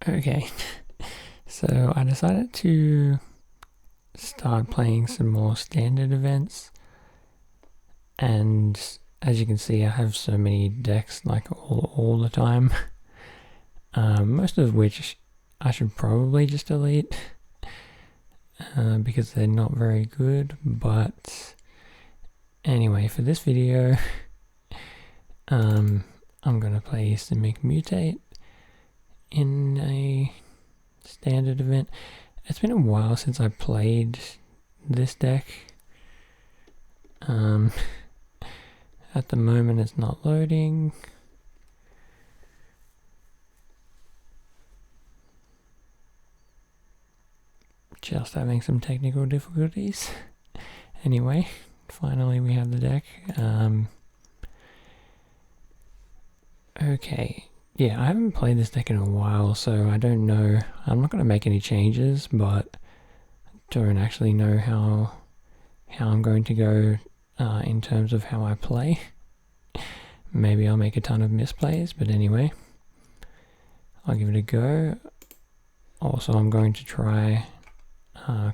Okay, so I decided to start playing some more standard events, and as you can see I have so many decks like all the time, most of which I should probably just delete because they're not very good. But anyway, for this video I'm gonna play Simic Mutate in a standard event. It's been a while since I played this deck. At the moment it's not loading. Just having some technical difficulties. Anyway, finally we have the deck. Okay, yeah, I haven't played this deck in a while, so I don't know. I'm not going to make any changes, but I don't actually know how I'm going to go in terms of how I play. Maybe I'll make a ton of misplays, but anyway, I'll give it a go. Also, I'm going to try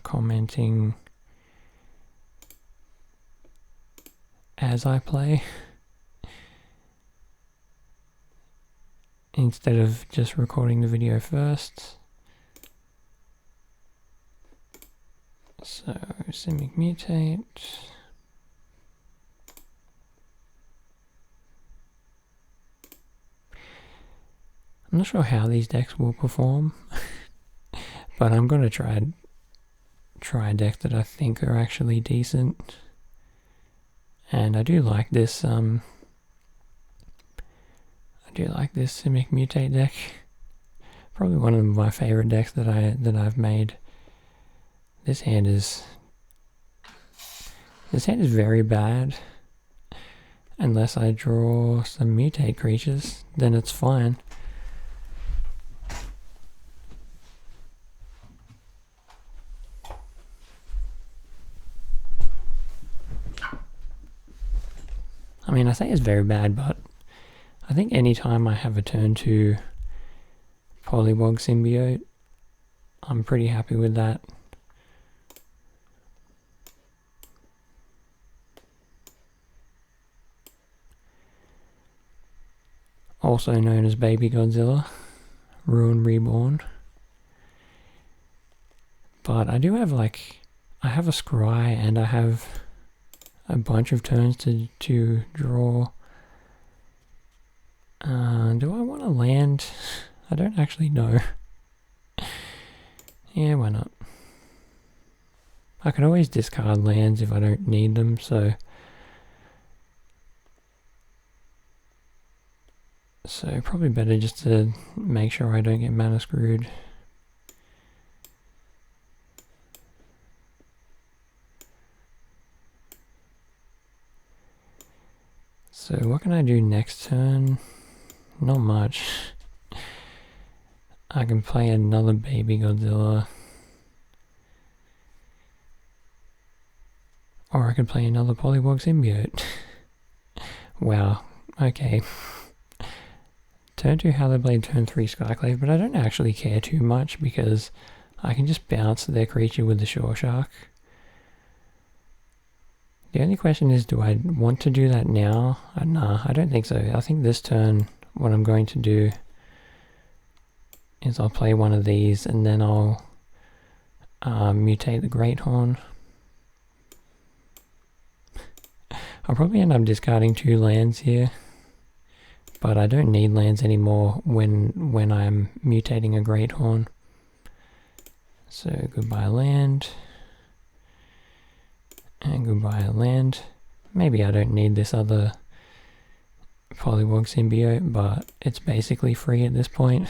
commenting as I play, instead of just recording the video first. So, Simic Mutate. I'm not sure how these decks will perform, but I'm going to try decks that I think are actually decent. And I do like this Simic Mutate deck. Probably one of my favorite decks that I've made. This hand is very bad. Unless I draw some Mutate creatures, then it's fine. I mean, I say it's very bad, but I think anytime I have a turn to Polywog Symbiote, I'm pretty happy with that. Also known as Baby Godzilla, Ruin Reborn. But I do have I have a Scry and I have a bunch of turns to draw. Do I want to land? I don't actually know. Yeah, why not? I can always discard lands if I don't need them, so probably better just to make sure I don't get mana screwed. So what can I do next turn? Not much. I can play another Baby Godzilla. Or I could play another Polywog Symbiote. Wow, okay. Turn 2 Hallowblade, turn 3 Skyclave, but I don't actually care too much because I can just bounce their creature with the Shore Shark. The only question is, do I want to do that now? Nah, I don't think so. I think this turn, what I'm going to do is I'll play one of these and then I'll mutate the Great Horn. I'll probably end up discarding 2 lands here, but I don't need lands anymore when I'm mutating a Great Horn. So goodbye land. And goodbye land. Maybe I don't need this other Polywog Symbiote, but it's basically free at this point.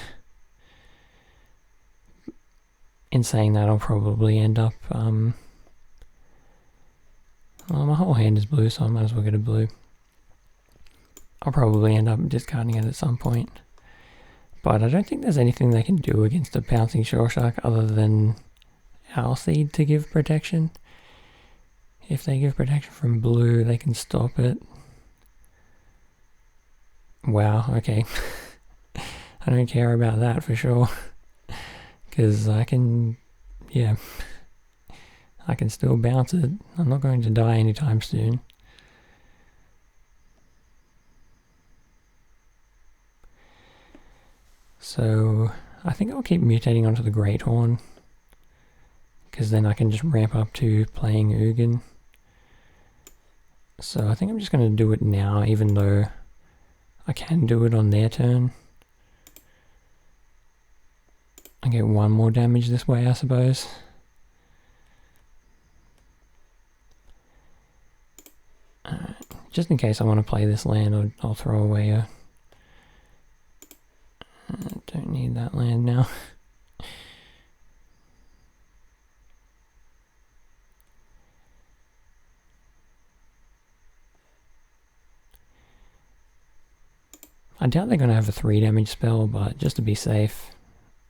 In saying that, I'll probably end up, well, my whole hand is blue, so I might as well get a blue. I'll probably end up discarding it at some point. But I don't think there's anything they can do against a bouncing Shore Shark other than Owl Seed to give protection. If they give protection from blue, they can stop it. Wow, okay. I don't care about that for sure. Because I can, yeah, I can still bounce it. I'm not going to die anytime soon. So I think I'll keep mutating onto the Great Horn, because then I can just ramp up to playing Ugin. So I think I'm just going to do it now, even though I can do it on their turn. I get one more damage this way, I suppose. Just in case I want to play this land, I'll throw away a... don't need that land now. I doubt they're going to have a 3 damage spell, but just to be safe,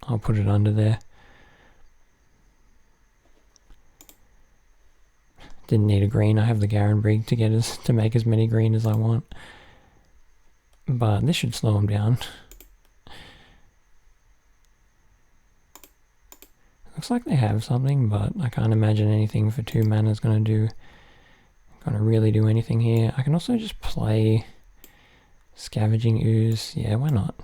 I'll put it under there. Didn't need a green. I have the Garen Brig to make as many green as I want. But this should slow him down. Looks like they have something, but I can't imagine anything for 2 mana is going to really do anything here. I can also just play Scavenging Ooze. Yeah, why not?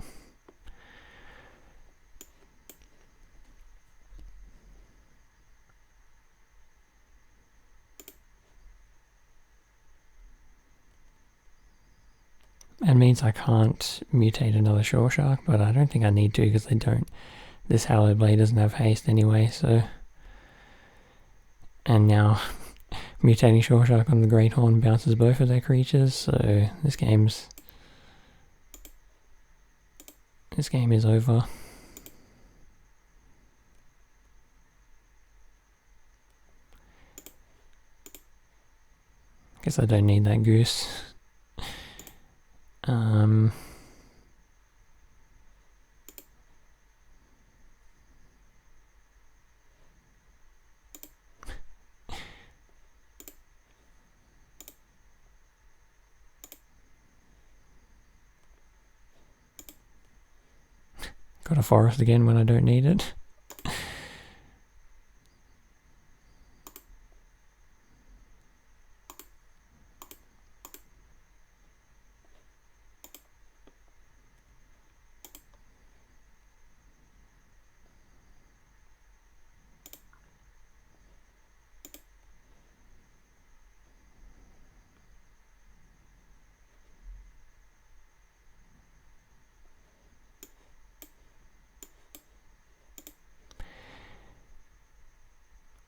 It means I can't mutate another Shore Shark, but I don't think I need to because they don't. This Hallowed Blade doesn't have haste anyway, so... And now, mutating Shore Shark on the Great Horn bounces both of their creatures, so this game is over. Guess I don't need that goose. Got a forest again when I don't need it.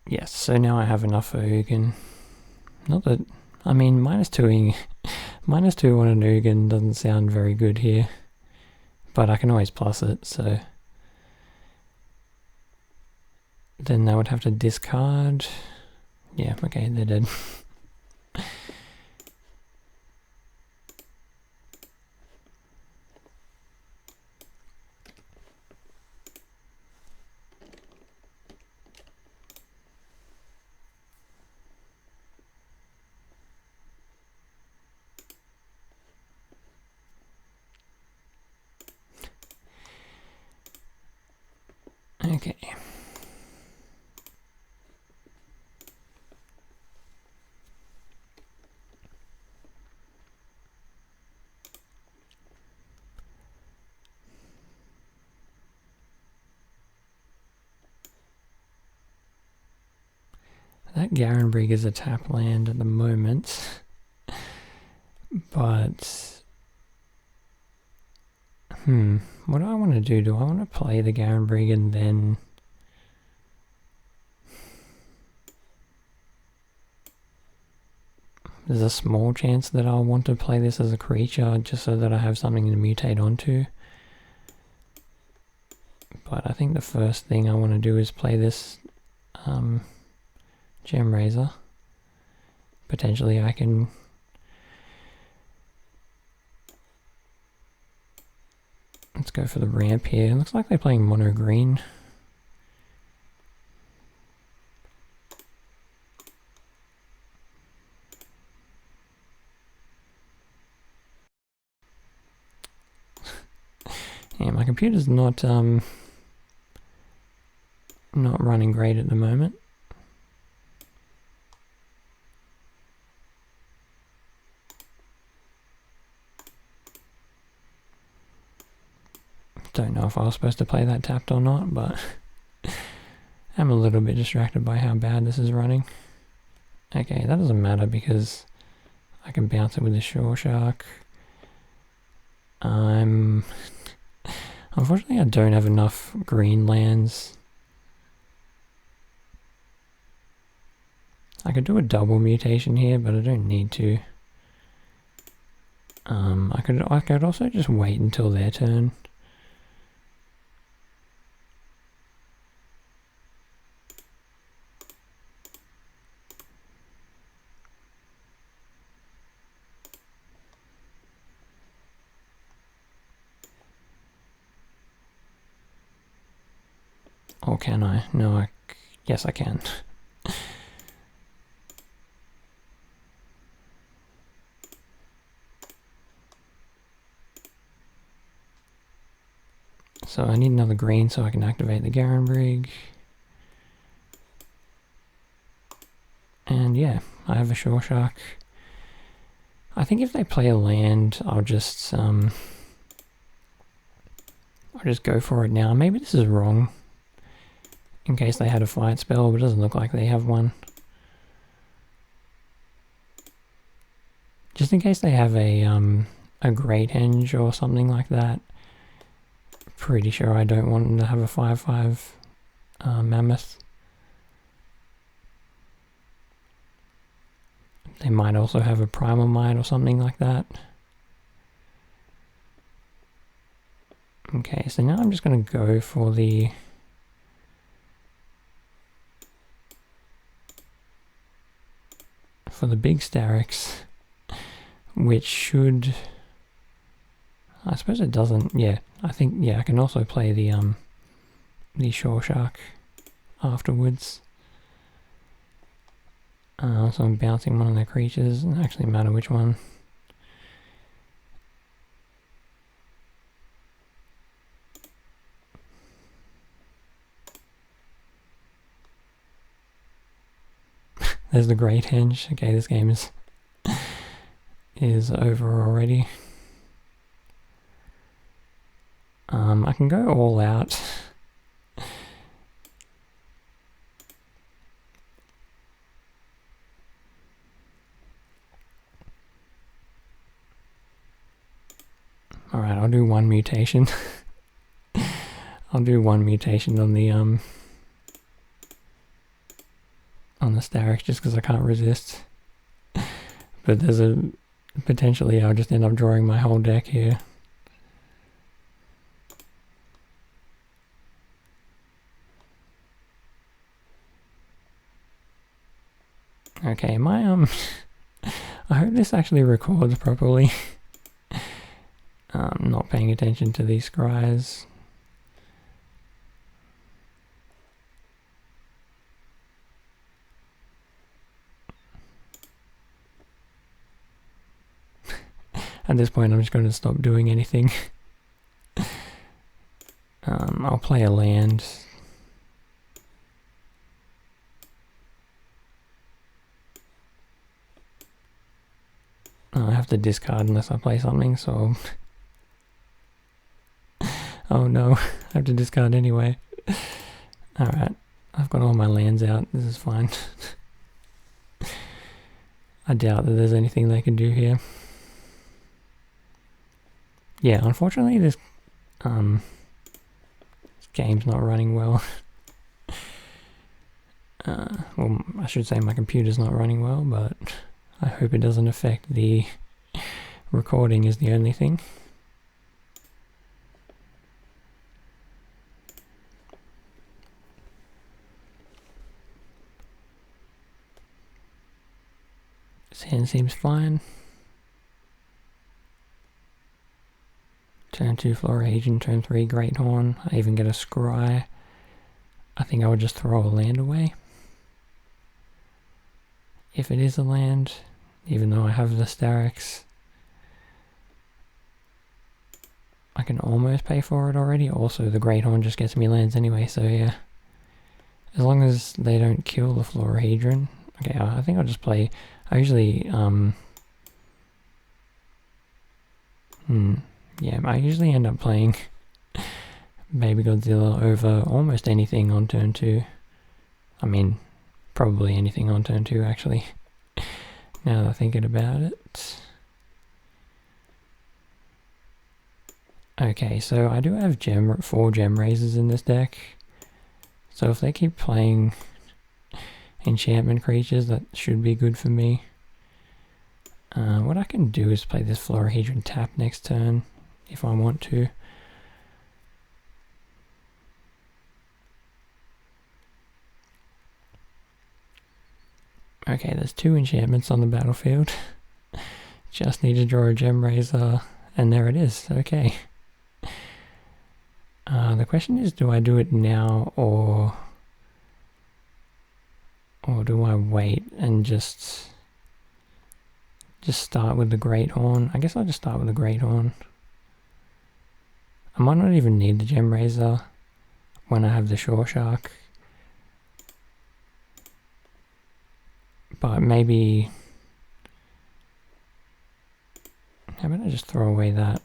Yes, so now I have enough for Ugin. Not that, I mean, -2 on an Ugin doesn't sound very good here, but I can always plus it, so then they would have to discard. Yeah, okay, they're dead. Okay. That Garen Brig is a tap land at the moment, but what do I want to do? Do I want to play the Garen Brig and then there's a small chance that I'll want to play this as a creature just so that I have something to mutate onto. But I think the first thing I want to do is play this Gem Razor. Potentially I can... Let's go for the ramp here. It looks like they're playing mono green. Yeah, my computer's not not running great at the moment. Don't know if I was supposed to play that tapped or not, but I'm a little bit distracted by how bad this is running. Okay, that doesn't matter because I can bounce it with the Shore Shark. Unfortunately, I don't have enough green lands. I could do a double mutation here, but I don't need to. I could also just wait until their turn. Or can I? No, yes I can. So I need another green so I can activate the Garen Brig. And yeah, I have a Shore Shark. I think if they play a land, I'll just go for it now. Maybe this is wrong, in case they had a fight spell, but it doesn't look like they have one. Just in case they have a Great Henge or something like that. Pretty sure I don't want them to have a 5/5 Mammoth. They might also have a Primal Might or something like that. Okay, so now I'm just going to go for the big Starix, which should, I suppose it doesn't, yeah, I think, yeah, I can also play the Shore Shark afterwards. So I'm bouncing one of their creatures, it doesn't actually matter which one. There's the Great Henge. Okay, this game is over already. I can go all out. Alright, I'll do one mutation. I'll do one mutation on the Starix just because I can't resist. But there's potentially I'll just end up drawing my whole deck here. Okay, my I hope this actually records properly. Not paying attention to these scries. At this point I'm just going to stop doing anything. I'll play a land. I have to discard unless I play something, so... Oh no, I have to discard anyway. Alright, I've got all my lands out, this is fine. I doubt that there's anything they can do here. Yeah, unfortunately this game's not running well. Well, I should say my computer's not running well, but I hope it doesn't affect the recording is the only thing. This hand seems fine. Turn 2 Florahedron, turn 3 Great Horn. I even get a Scry. I think I would just throw a land away. If it is a land, even though I have the Starix. I can almost pay for it already. Also, the Great Horn just gets me lands anyway, so yeah. As long as they don't kill the Florahedron. Okay, I think I'll just play... I usually, yeah, I usually end up playing Baby Godzilla over almost anything on turn 2. I mean, probably anything on turn 2, actually, now that I'm thinking about it. Okay, so I do have 4 gem raisers in this deck. So if they keep playing enchantment creatures, that should be good for me. What I can do is play this Florahedron tap next turn, if I want to. Okay, there's 2 enchantments on the battlefield. Just need to draw a gem raiser, and there it is. Okay. The question is, do I do it now, or do I wait and just start with the Great Horn? I guess I'll just start with the Great Horn. I might not even need the gem raiser when I have the Shore Shark. But maybe... how about I just throw away that?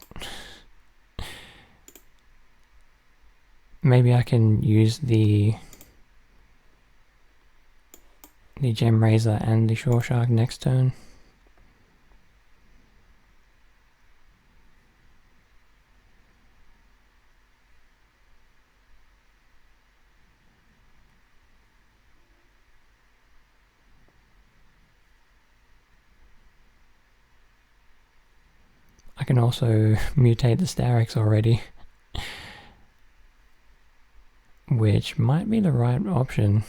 Maybe I can use the gem raiser and the Shore Shark next turn. I can also mutate the Starix already, which might be the right option.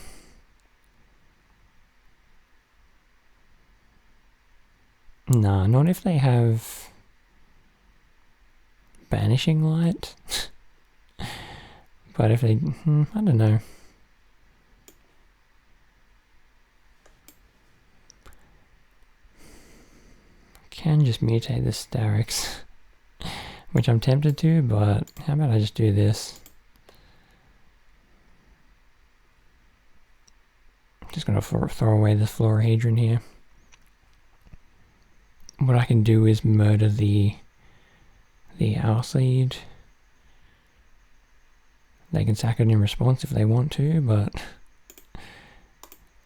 Nah, not if they have Banishing Light. But if they... I don't know. Can just mutate the Starix, which I'm tempted to, but how about I just do this? Just gonna throw away this Florahedron here. What I can do is murder the Owlseed. They can sack it in response if they want to, but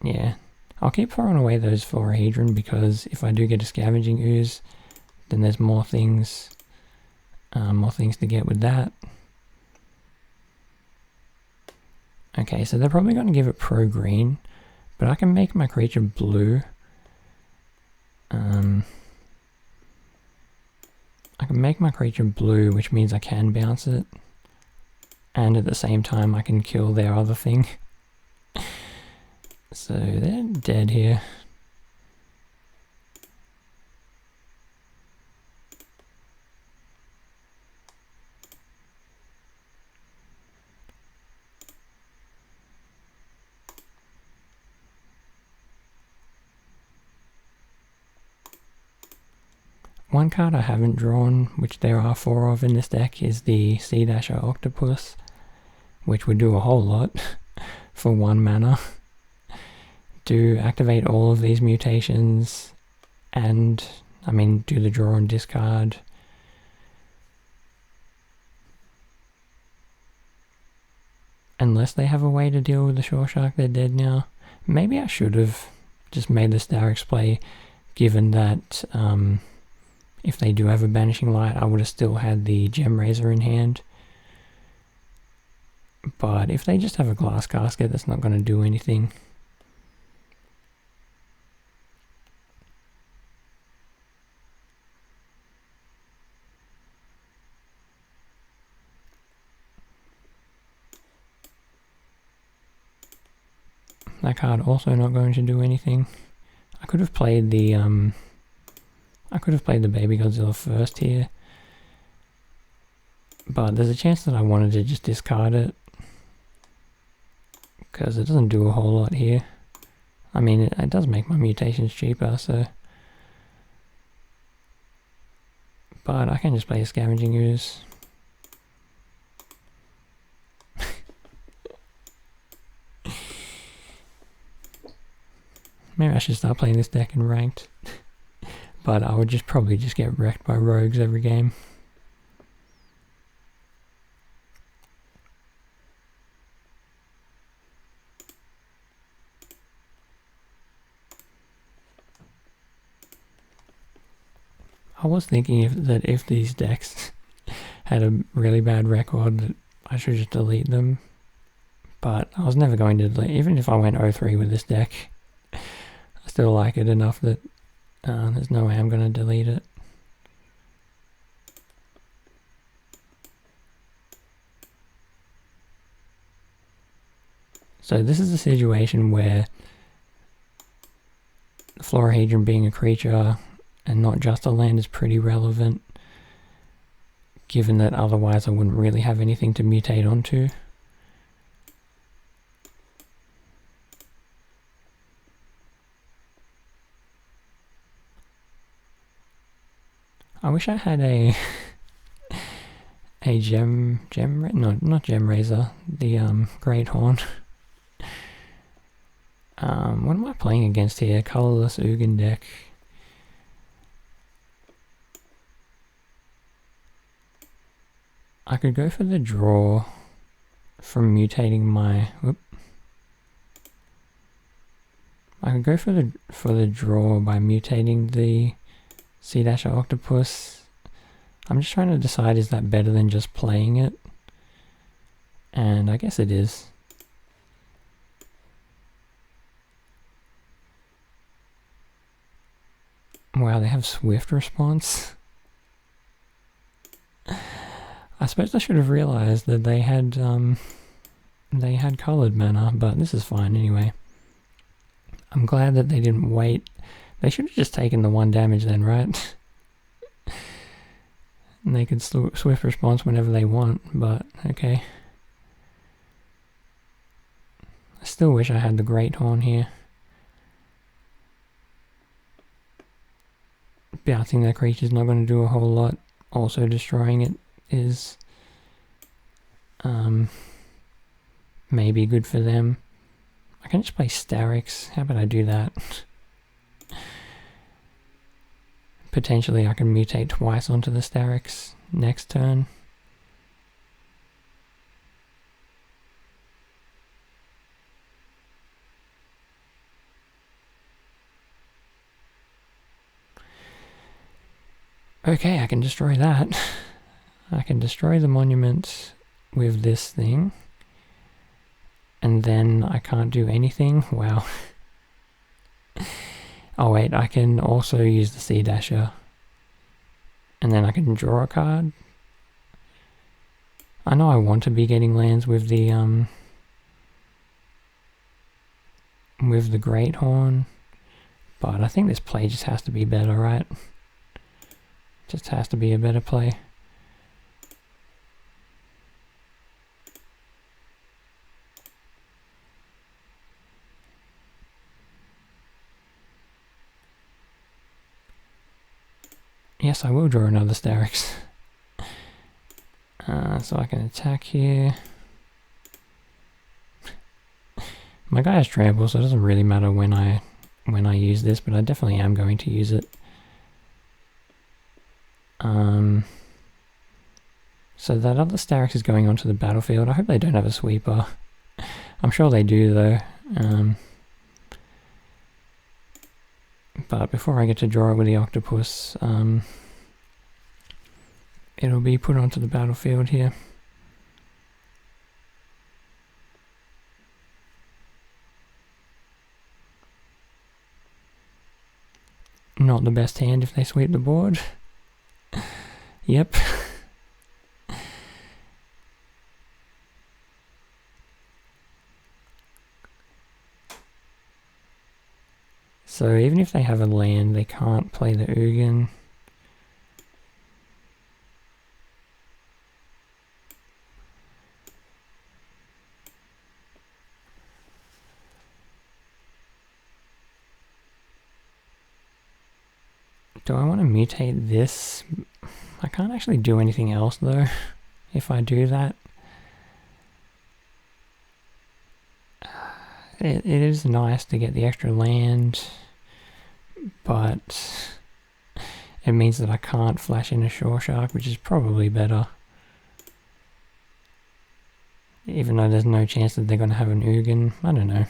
yeah. I'll keep throwing away those Florahedron because if I do get a Scavenging Ooze, then there's more things to get with that. Okay, so they're probably going to give it pro green, but I can make my creature blue. I can make my creature blue, which means I can bounce it, and at the same time I can kill their other thing. So they're dead here. One card I haven't drawn, which there are 4 of in this deck, is the Sea Dasher Octopus, which would do a whole lot for 1 mana. To activate all of these mutations and, I mean, do the draw and discard. Unless they have a way to deal with the Shore Shark, they're dead now. Maybe I should have just made the Starix play, given that if they do have a Banishing Light, I would have still had the Gem Raiser in hand. But if they just have a Glass Casket, that's not going to do anything. That card also not going to do anything. I could have played the Baby Godzilla first here, but there's a chance that I wanted to just discard it because it doesn't do a whole lot here. I mean, it does make my mutations cheaper, so. But I can just play a Scavenging Ooze. Maybe I should start playing this deck in ranked. But I would probably just get wrecked by rogues every game. I was thinking that if these decks had a really bad record, that I should just delete them. But I was never going to delete, even if I went 0-3 with this deck. I still like it enough that there's no way I'm going to delete it. So this is a situation where the Florahedron being a creature and not just a land is pretty relevant, given that otherwise I wouldn't really have anything to mutate onto. I wish I had a not Gem Razor, the Great Horn. What am I playing against here? Colorless Ugin deck. I could go for the draw from mutating my. I could go for the draw by mutating the Sea Dasher Octopus. I'm just trying to decide, is that better than just playing it? And I guess it is. Wow, they have swift response. I suppose I should have realized that they had colored mana, but this is fine anyway. I'm glad that they didn't wait. They should have just taken the 1 damage then, right? And they could swift response whenever they want, but okay. I still wish I had the Great Horn here. Bouncing that creature's not going to do a whole lot. Also destroying it is maybe good for them. I can just play Starix. How about I do that? Potentially I can mutate twice onto the Starix next turn. Okay, I can destroy that. I can destroy the monument with this thing. And then I can't do anything. Wow. Oh wait, I can also use the Sea Dasher. And then I can draw a card. I know I want to be getting lands with the Great Horn. But I think this play just has to be better, right? Just has to be a better play. Yes, I will draw another Starix. So I can attack here. My guy has trample, so it doesn't really matter when I use this, but I definitely am going to use it. So that other Starix is going onto the battlefield. I hope they don't have a sweeper. I'm sure they do though. But before I get to draw it with the octopus, it'll be put onto the battlefield here. Not the best hand if they sweep the board. Yep. So even if they have a land, they can't play the Ugin. Do I want to mutate this? I can't actually do anything else though, if I do that. it is nice to get the extra land, but it means that I can't flash in a Shore Shark, which is probably better. Even though there's no chance that they're going to have an Ugin, I don't know.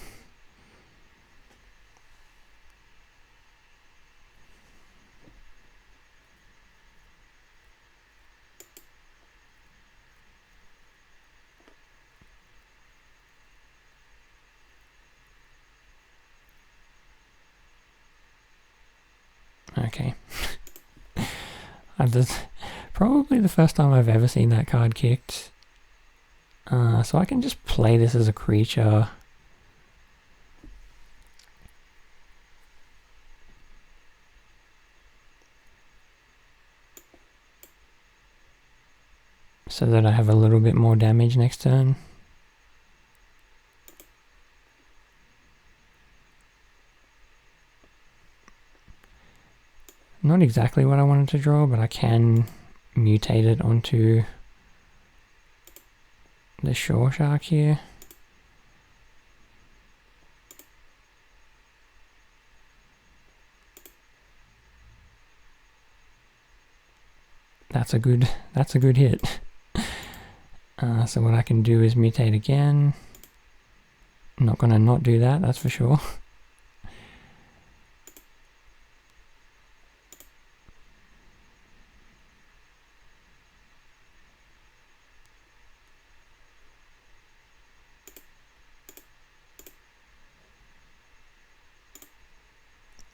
Okay. Probably the first time I've ever seen that card kicked. So I can just play this as a creature. So that I have a little bit more damage next turn. Not exactly what I wanted to draw, but I can mutate it onto the Shore Shark here. That's a good hit. So what I can do is mutate again. I'm not gonna not do that, that's for sure.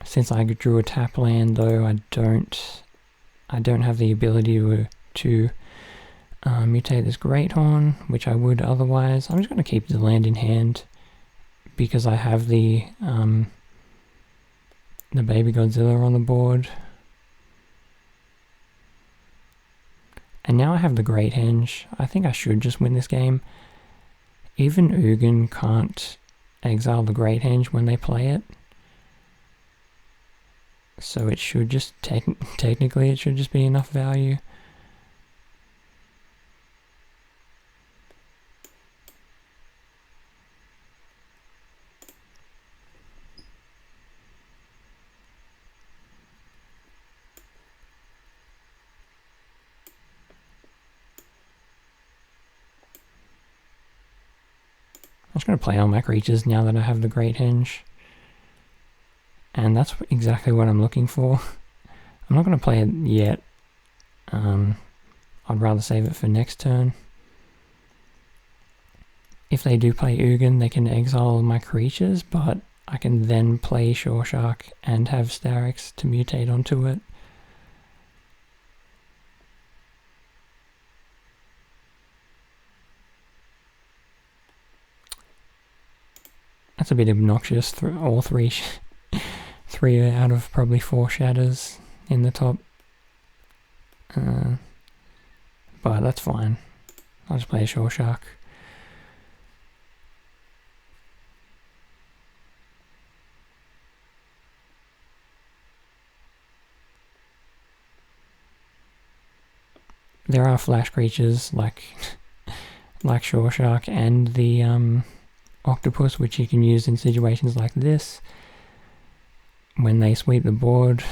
Since I drew a tap land though, I don't have the ability to mutate this Great Horn, which I would otherwise. I'm just going to keep the land in hand because I have the Baby Godzilla on the board. And now I have the Great Henge. I think I should just win this game. Even Ugin can't exile the Great Henge when they play it. So it should just, technically it should just be enough value. I'm just going to play all my creatures now that I have the Great Henge. And that's exactly what I'm looking for. I'm not going to play it yet. I'd rather save it for next turn. If they do play Ugin, they can exile my creatures, but I can then play Shore Shark and have Starix to mutate onto it. That's a bit obnoxious. All three out of probably 4 shatters in the top. But that's fine. I'll just play a Shore Shark. There are flash creatures like Shore Shark and the Octopus, which you can use in situations like this. When they sweep the board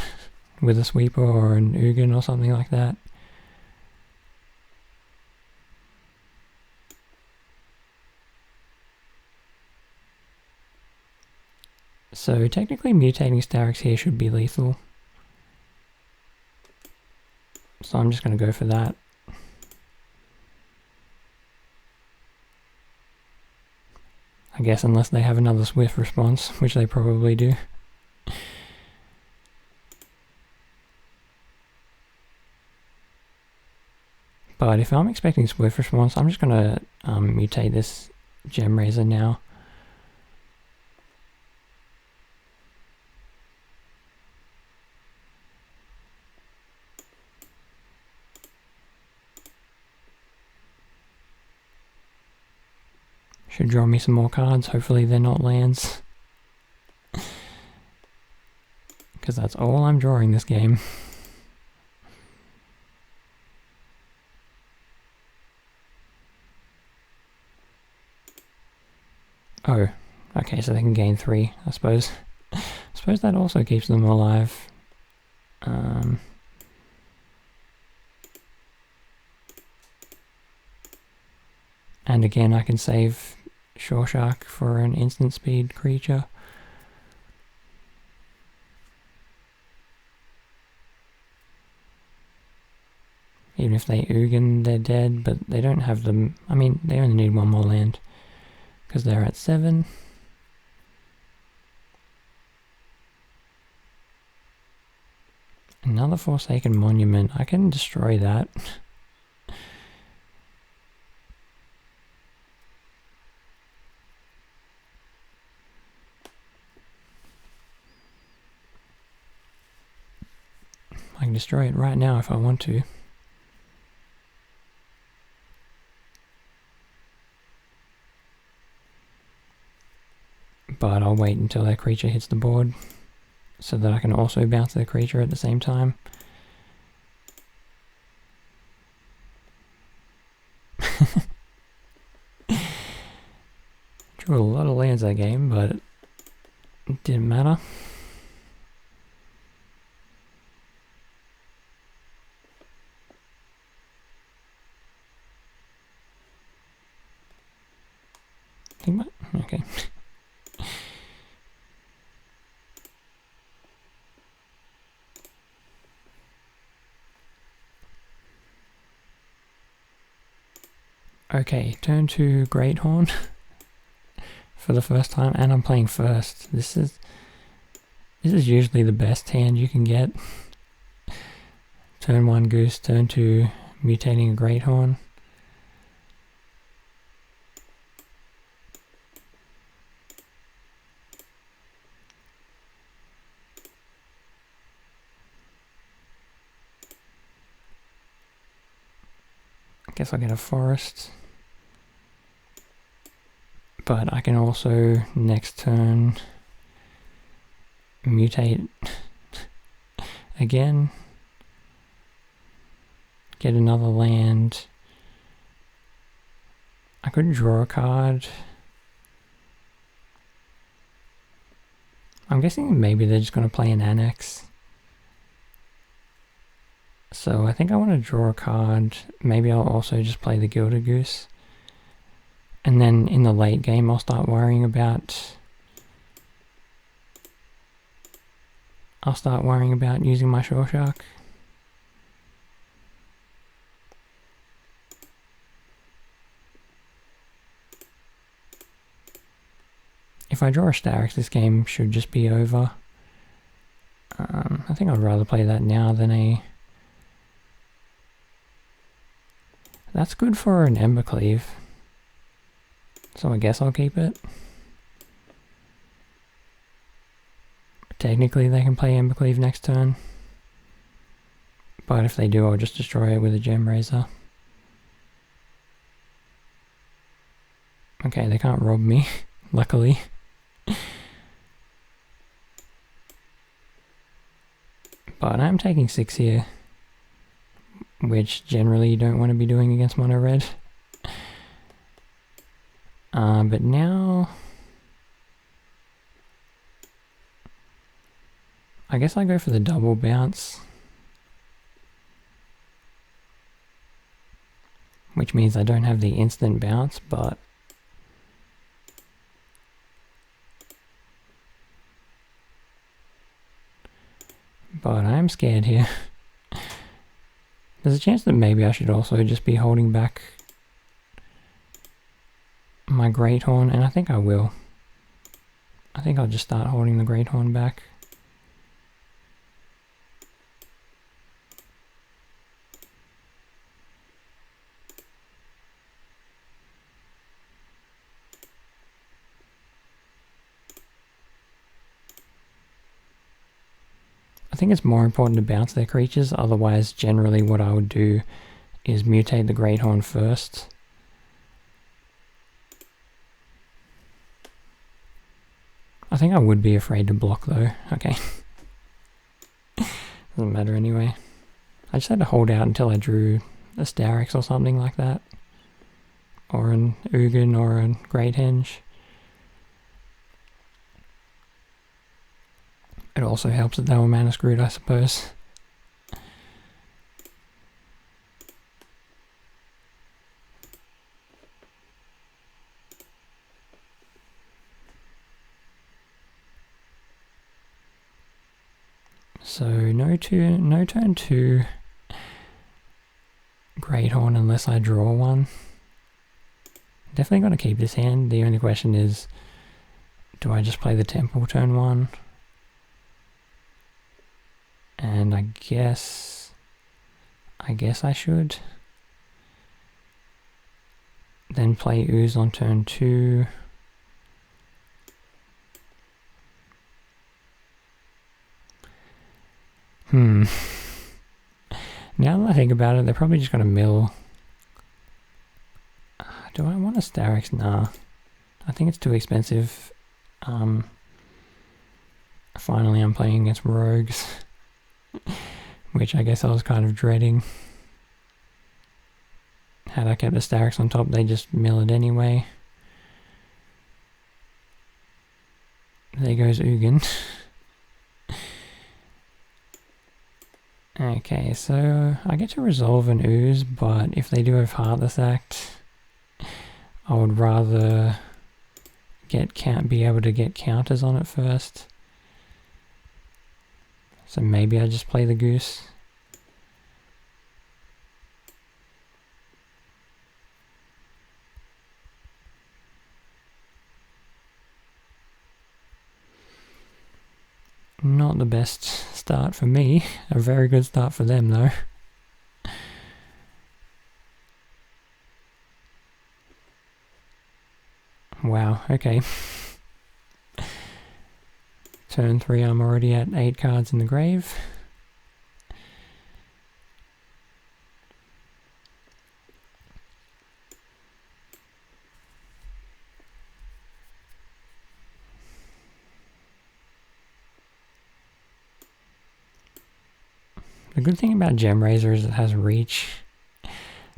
with a sweeper or an Ugin or something like that. So technically mutating Starix here should be lethal. So I'm just going to go for that. I guess unless they have another swift response, which they probably do. But if I'm expecting swift response, I'm just going to mutate this Gem Razor now. Should draw me some more cards, hopefully they're not lands. Because that's all I'm drawing this game. Oh, Okay, so they can gain 3, I suppose. I suppose that also keeps them alive. And again, I can save Shore Shark for an instant speed creature. Even if they Ugin, they're dead, but they don't have them. I mean, they only need 1 more land because they're at 7. Another Forsaken Monument. I can destroy that. I can destroy it right now if I want to. But I'll wait until that creature hits the board so that I can also bounce the creature at the same time. Drew a lot of lands that game, but it didn't matter. Okay. Okay, turn to Greathorn for the first time, and I'm playing first. This is usually the best hand you can get. Turn 1 Goose, turn 2 Mutating a Greathorn. I guess I'll get a forest. But I can also next turn mutate again, get another land. I could draw a card. I'm guessing maybe they're just going to play an Annex. So I think I want to draw a card. Maybe I'll also just play the Gilded Goose. And then in the late game I'll start worrying about using my Shore Shark. If I draw a Starix, this game should just be over. I think I'd rather play that now than a... That's good for an Embercleave. So I guess I'll keep it. Technically they can play Embercleave next turn. But if they do, I'll just destroy it with a Gem Razor. Okay, they can't rob me, luckily. But I'm taking 6 here, which generally you don't want to be doing against mono red. But now I guess I go for the double bounce, which means I don't have the instant bounce, but I'm scared here. There's a chance that maybe I should also just be holding back my Greathorn, and I think I will. I think I'll just start holding the Greathorn back. I think it's more important to bounce their creatures, otherwise generally what I would do is mutate the Greathorn first. I think I would be afraid to block though. Okay. Doesn't matter anyway. I just had to hold out until I drew a Starix or something like that. Or an Ugin or a Great Henge. It also helps that they were mana screwed, I suppose. So no turn 2 Great Horn unless I draw one. Definitely got to keep this hand. The only question is, do I just play the Temple turn 1? And I guess I should. Then play Ooze on turn 2. Now that I think about it, they're probably just going to mill. Do I want a Starix? Nah. I think it's too expensive. Finally I'm playing against rogues. Which I guess I was kind of dreading. Had I kept the Starix on top, they just mill it anyway. There goes Ugin. Okay, so I get to resolve an Ooze, but if they do have Heartless Act, I would rather be able to get counters on it first. So maybe I just play the Goose. Not the best start for me. A very good start for them though. Wow, okay. Turn 3 I'm already at 8 cards in the grave. The good thing about Gem Razor is it has reach,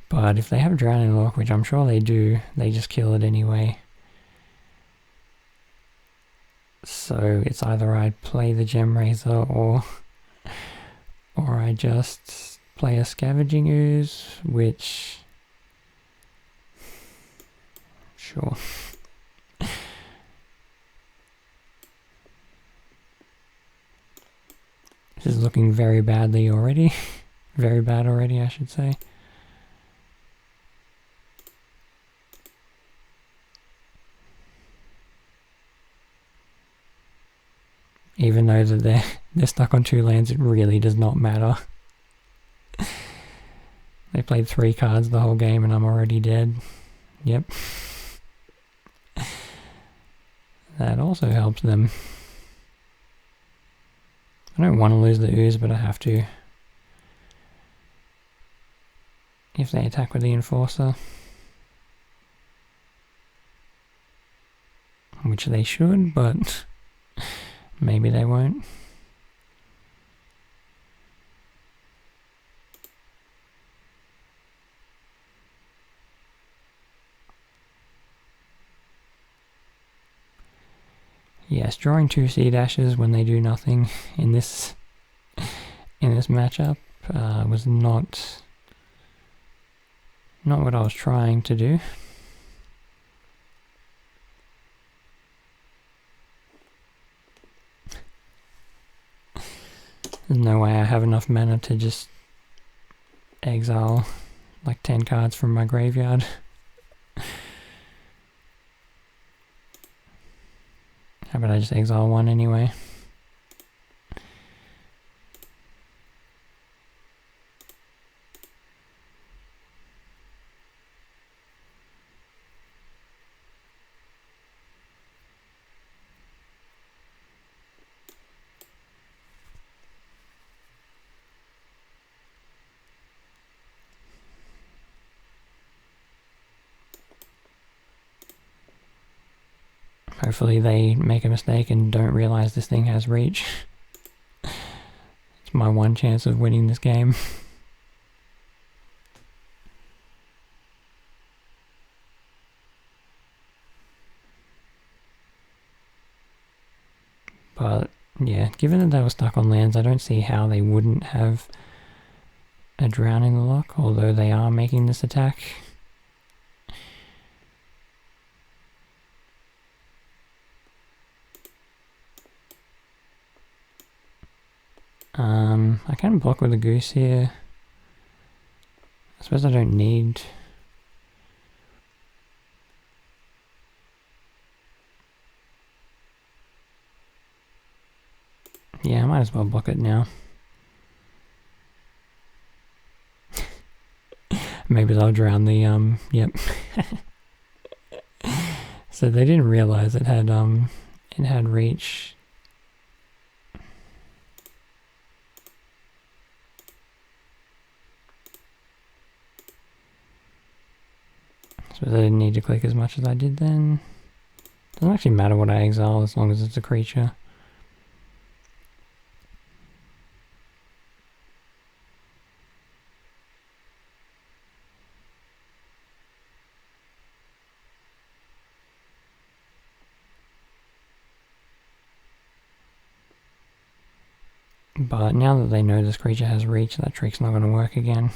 but if they have Drowning Lock, which I'm sure they do, they just kill it anyway. So it's either I play the Gem Razor or I just play a Scavenging Ooze, which... Sure. This is looking very badly already. Very bad already, I should say. Even though that they're stuck on 2 lands, it really does not matter. They played 3 cards the whole game and I'm already dead. Yep. That also helps them. I don't want to lose the Ooze, but I have to. If they attack with the Enforcer. Which they should, but maybe they won't. Yes, drawing 2 Sea Dashes when they do nothing in this matchup was not what I was trying to do. There's no way I have enough mana to just exile like 10 cards from my graveyard. How about I just exile 1 anyway? Hopefully they make a mistake and don't realize this thing has reach. It's my one chance of winning this game. But Yeah, given that they were stuck on lands, I don't see how they wouldn't have a Drown in the lock, although they are making this attack. I can block with a Goose here. I suppose I don't need... Yeah, I might as well block it now. Maybe they'll drown the, yep. So they didn't realize it had reach. So they didn't need to click as much as I did then. Doesn't actually matter what I exile as long as it's a creature. But now that they know this creature has reach, that trick's not going to work again.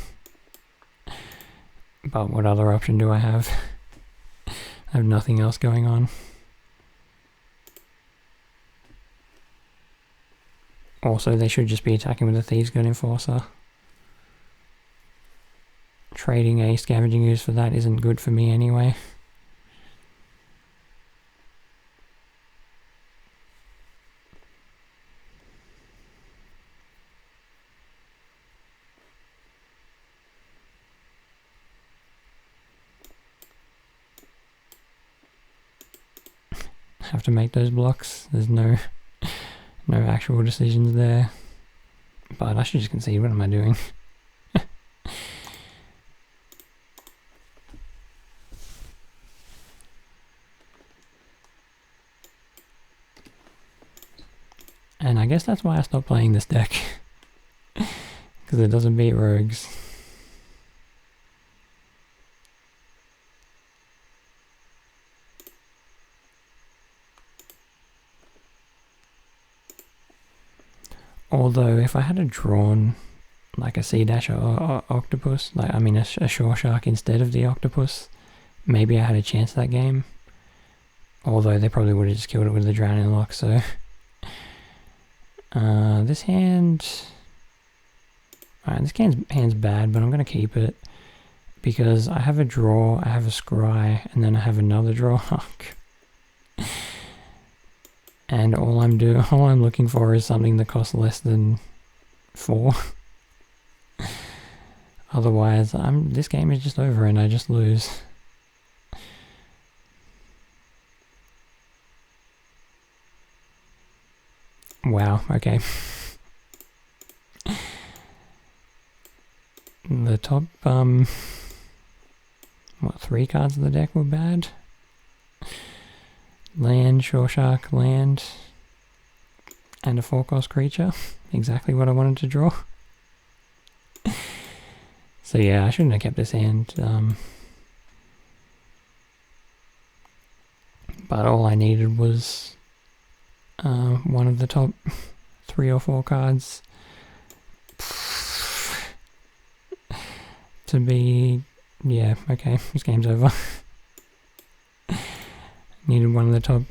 But what other option do I have? I have nothing else going on. Also, they should just be attacking with a Thieves' Guild Enforcer. Trading a Scavenging Ooze for that isn't good for me anyway. Have to make those blocks. There's no actual decisions there. But I should just concede. What am I doing? And I guess that's why I stopped playing this deck. Because it doesn't beat rogues. Although, if I had drawn like a Sea Dash or Octopus, like I mean a Shore Shark instead of the Octopus, maybe I had a chance that game. Although they probably would have just killed it with the Drowning Lock, so... this hand... Alright, this hand's bad, but I'm going to keep it. Because I have a draw, I have a scry, and then I have another draw. And all I'm looking for is something that costs less than 4. Otherwise, this game is just over and I just lose. Wow, okay. The top, 3 cards of the deck were bad? Land, Shore Shark, land, and a 4-cost creature. Exactly what I wanted to draw. So yeah, I shouldn't have kept this hand. But all I needed was one of the top 3 or 4 cards to be... Yeah, okay, this game's over. Needed one of the top,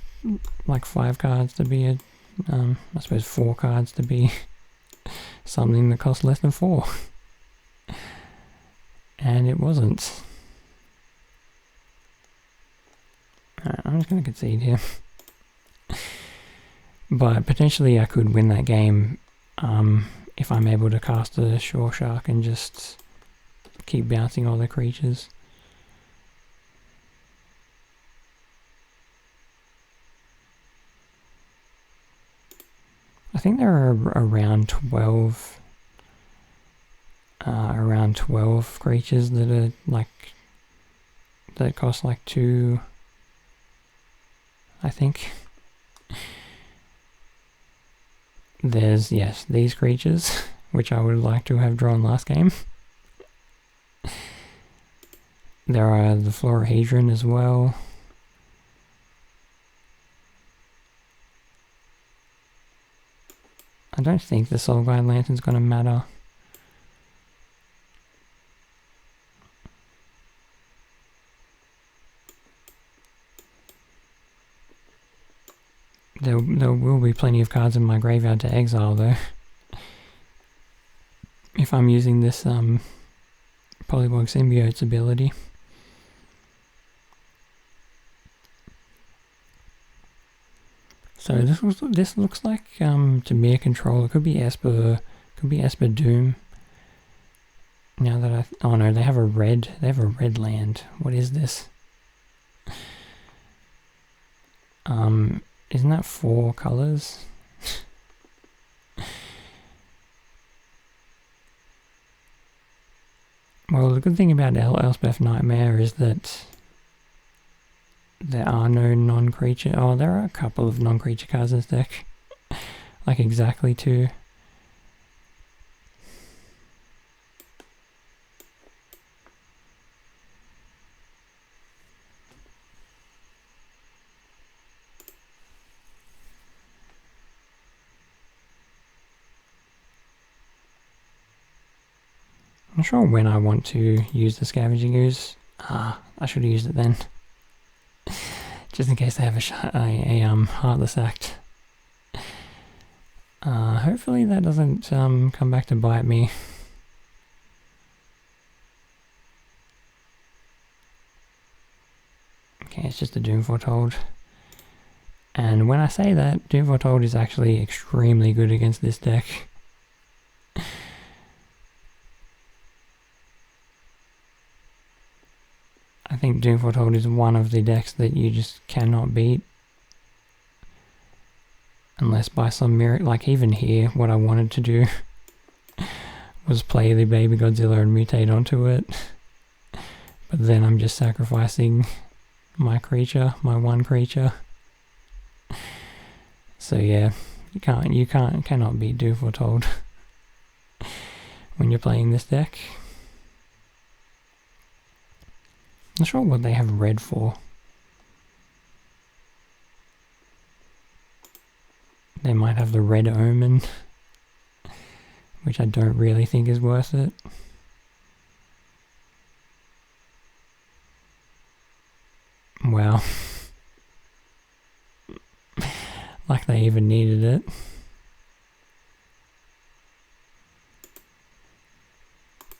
like 5 cards to be I suppose 4 cards to be something that costs less than 4. And it wasn't. Alright, I'm just going to concede here. But potentially I could win that game if I'm able to cast a Shore Shark and just keep bouncing all the creatures. I think there are around 12 creatures that are like that cost like 2, I think. There's, yes, these creatures, which I would like to have drawn last game. There are the Florahedron as well. I don't think the Soul Guide Lantern's going to matter. There will be plenty of cards in my graveyard to exile though. If I'm using this Polywog Symbiote's ability. So this looks like to me a controller. Could be Esper Doom. Now that oh no, they have a red land. What is this? Isn't that 4 colors? Well, the good thing about Elspeth Nightmare is that there are no non-creature... Oh, there are a couple of non-creature cards in this deck. Like exactly 2. I'm not sure when I want to use the Scavenging Ooze. I should have used it then. Just in case they have a Heartless Act. Hopefully that doesn't come back to bite me. Okay, it's just a Doom Foretold. And when I say that, Doom Foretold is actually extremely good against this deck. I think Doom Foretold is one of the decks that you just cannot beat. Unless by some miracle, like even here, what I wanted to do was play the Baby Godzilla and mutate onto it. But then I'm just sacrificing my creature, my one creature. So yeah, you cannot beat Doom Foretold when you're playing this deck. Not sure what they have red for. They might have the Red Omen, which I don't really think is worth it. Wow. Like they even needed it.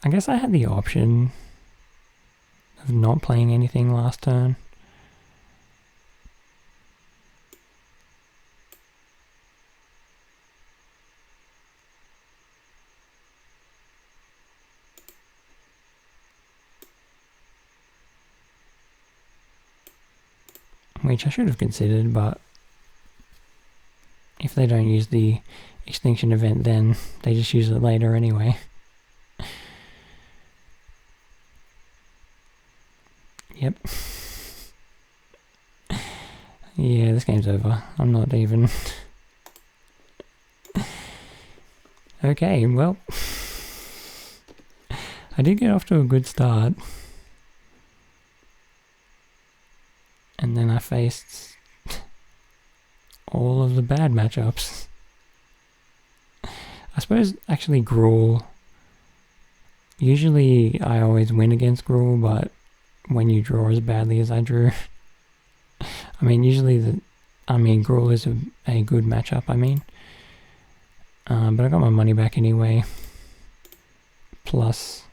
I guess I had the option of not playing anything last turn. Which I should have considered, but if they don't use the extinction event then they just use it later anyway. Yep. Yeah, this game's over. I'm not even... Okay, well... I did get off to a good start. And then I faced all of the bad matchups. I suppose actually Gruul... Usually I always win against Gruul, but when you draw as badly as I drew... I mean, usually Gruul is a good matchup, but I got my money back anyway. Plus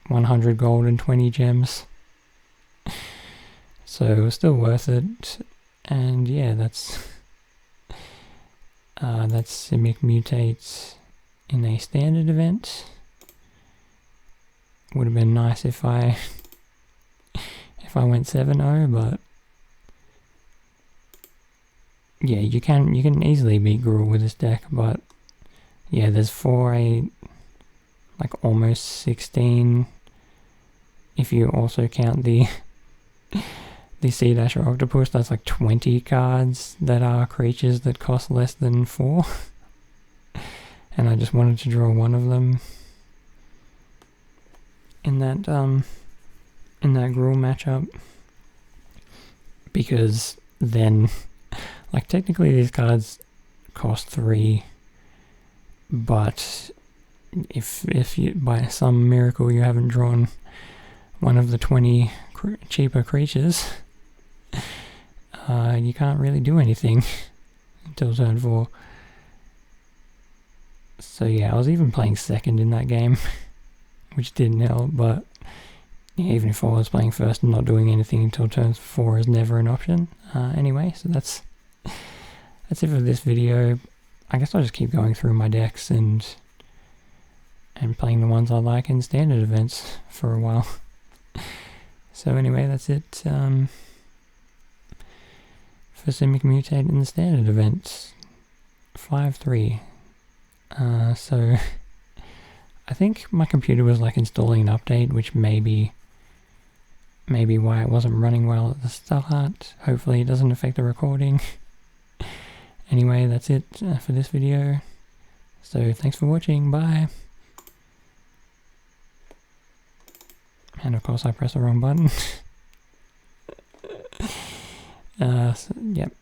100 gold and 20 gems. So it was still worth it. And yeah, that's Simic Mutate in a standard event. Would have been nice if I went 7-0, but yeah, you can easily beat Gruul with this deck, but yeah, there's 4-8, like almost 16 if you also count the Sea Dasher Octopus. That's like 20 cards that are creatures that cost less than 4. And I just wanted to draw one of them in that Gruul matchup, because then like technically these cards cost 3 but if you, by some miracle, you haven't drawn one of the 20 cheaper creatures, you can't really do anything until turn 4. So yeah, I was even playing second in that game, which didn't help, but yeah, even if I was playing first and not doing anything until turn 4 is never an option. Anyway, so that's it for this video. I guess I'll just keep going through my decks and playing the ones I like in standard events for a while. So anyway, that's it for Simic Mutate in the standard events. 5-3. So I think my computer was like installing an update, which may be why it wasn't running well at the start. Hopefully it doesn't affect the recording. Anyway, that's it for this video. So thanks for watching, bye! And of course I pressed the wrong button. So, yep.